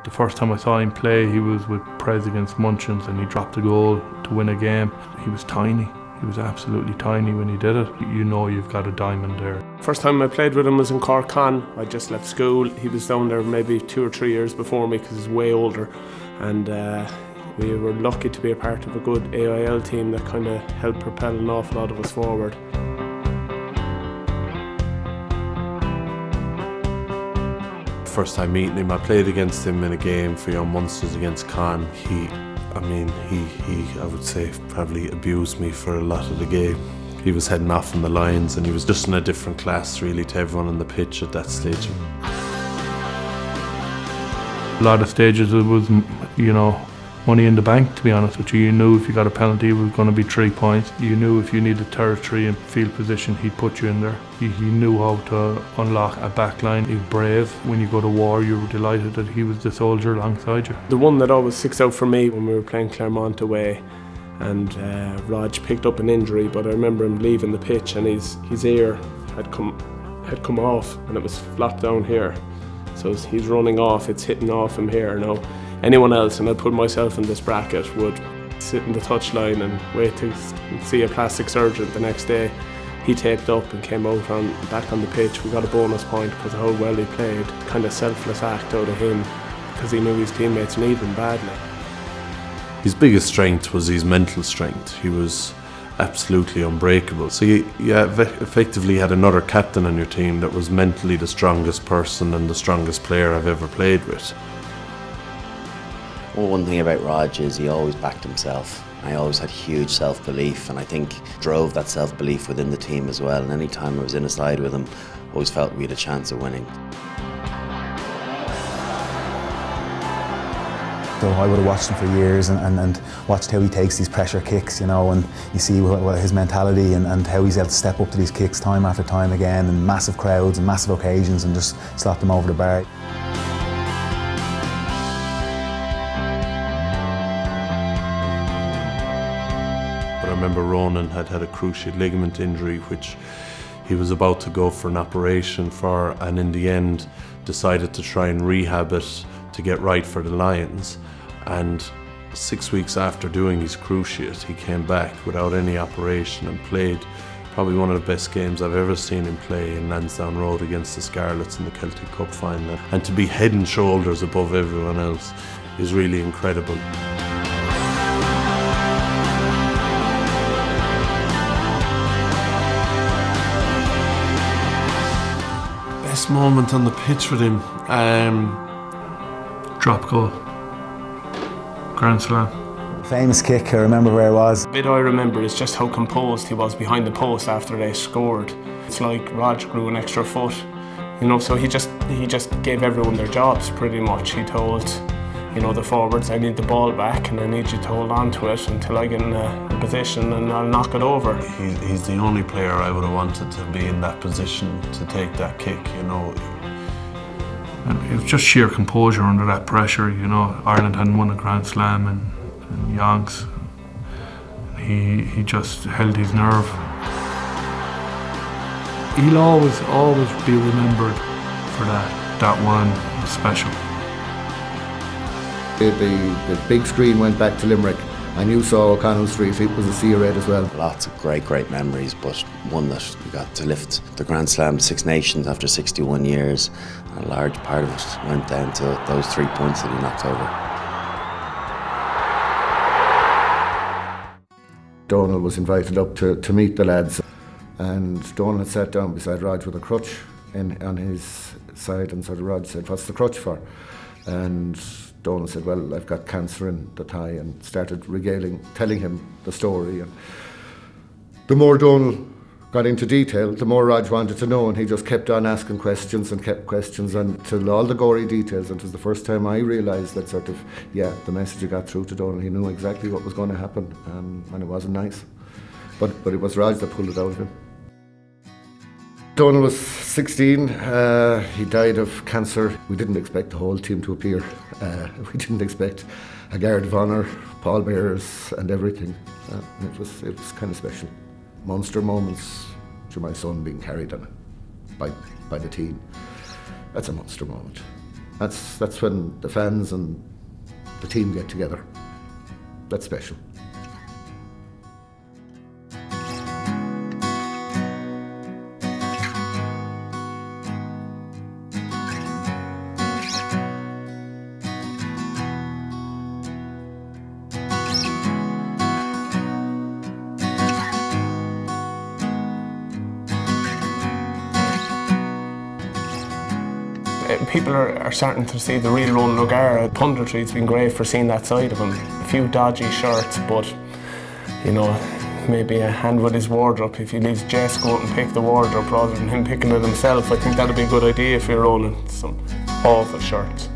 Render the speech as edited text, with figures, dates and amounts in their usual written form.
The first time I saw him play, he was with Prez against Munchins and he dropped a goal to win a game. He was tiny. He was absolutely tiny when he did it. You know you've got a diamond there. First time I played with him was in Cork. I just left school. He was down there maybe 2 or 3 years before me because he's way older. And we were lucky to be a part of a good AIL team that kind of helped propel an awful lot of us forward. First time meeting him, I played against him in a game for Young Munsters against Caen. He, I would say, probably abused me for a lot of the game. He was heading off on the lines and he was just in a different class really to everyone on the pitch at that stage. A lot of stages it was, money in the bank, to be honest with you. You knew if you got a penalty it was going to be 3 points. You knew if you needed territory and field position he'd put you in there. He knew how to unlock a back line. He was brave. When you go to war you were delighted that he was the soldier alongside you. The one that always sticks out for me when we were playing Clermont away and Rog picked up an injury, but I remember him leaving the pitch and his ear had come off and it was flopped down here. So as he's running off, it's hitting off him here now. Anyone else, and I'd put myself in this bracket, would sit in the touchline and wait to see a plastic surgeon the next day. He taped up and came out back on the pitch. We got a bonus point because of how well he played. Kind of selfless act out of him because he knew his teammates needed him badly. His biggest strength was his mental strength. He was absolutely unbreakable. So you effectively had another captain on your team that was mentally the strongest person and the strongest player I've ever played with. Well, one thing about Rog is he always backed himself. I always had huge self-belief and I think drove that self-belief within the team as well. And any time I was in a side with him, I always felt we had a chance of winning. So I would have watched him for years and watched how he takes these pressure kicks, and you see his mentality and how he's able to step up to these kicks time after time again in massive crowds and massive occasions and just slap them over the bar. But I remember Ronan had a cruciate ligament injury which he was about to go for an operation for, and in the end decided to try and rehab it to get right for the Lions. And 6 weeks after doing his cruciate, he came back without any operation and played probably one of the best games I've ever seen him play in Lansdowne Road against the Scarlets in the Celtic Cup final. And to be head and shoulders above everyone else is really incredible. Best moment on the pitch with him? Drop goal. Grand Slam. Famous kick, I remember where it was. The bit I remember is just how composed he was behind the post after they scored. It's like Rog grew an extra foot, so he just gave everyone their jobs pretty much. He told, the forwards, I need the ball back and I need you to hold on to it until I get in a position and I'll knock it over. He's the only player I would have wanted to be in that position to take that kick, And it was just sheer composure under that pressure, Ireland hadn't won a Grand Slam in Yonks. He just held his nerve. He'll always be remembered for that. That one was special. The big screen went back to Limerick and you saw O'Connell Street, it was a sea of red as well. Lots of great memories, but one that we got to lift the Grand Slam Six Nations after 61 years. And a large part of it went down to those 3 points that he knocked over. Donal was invited up to meet the lads, and Donal had sat down beside Rog with a crutch on his side, and so Rog said, "What's the crutch for?" And Donal said, "Well, I've got cancer in the thigh," and started telling him the story. And the more Donal got into detail, the more Rog wanted to know, and he just kept on asking questions until all the gory details. And it was the first time I realised that the message got through to Donal. He knew exactly what was going to happen, and it wasn't nice. But it was Rog that pulled it out of him. Donal was 16, he died of cancer. We didn't expect the whole team to appear. We didn't expect a guard of honour, pallbearers and everything. It was kind of special. Monster moments to my son being carried on by the team. That's a monster moment. That's when the fans and the team get together. That's special. People are starting to see the real Ronan O'Gara. Punditry's been great for seeing that side of him. A few dodgy shirts, but you know, maybe a hand with his wardrobe. If he leaves Jess go out and pick the wardrobe rather than him picking it himself, I think that'd be a good idea if you're Ronan. Some awful shirts.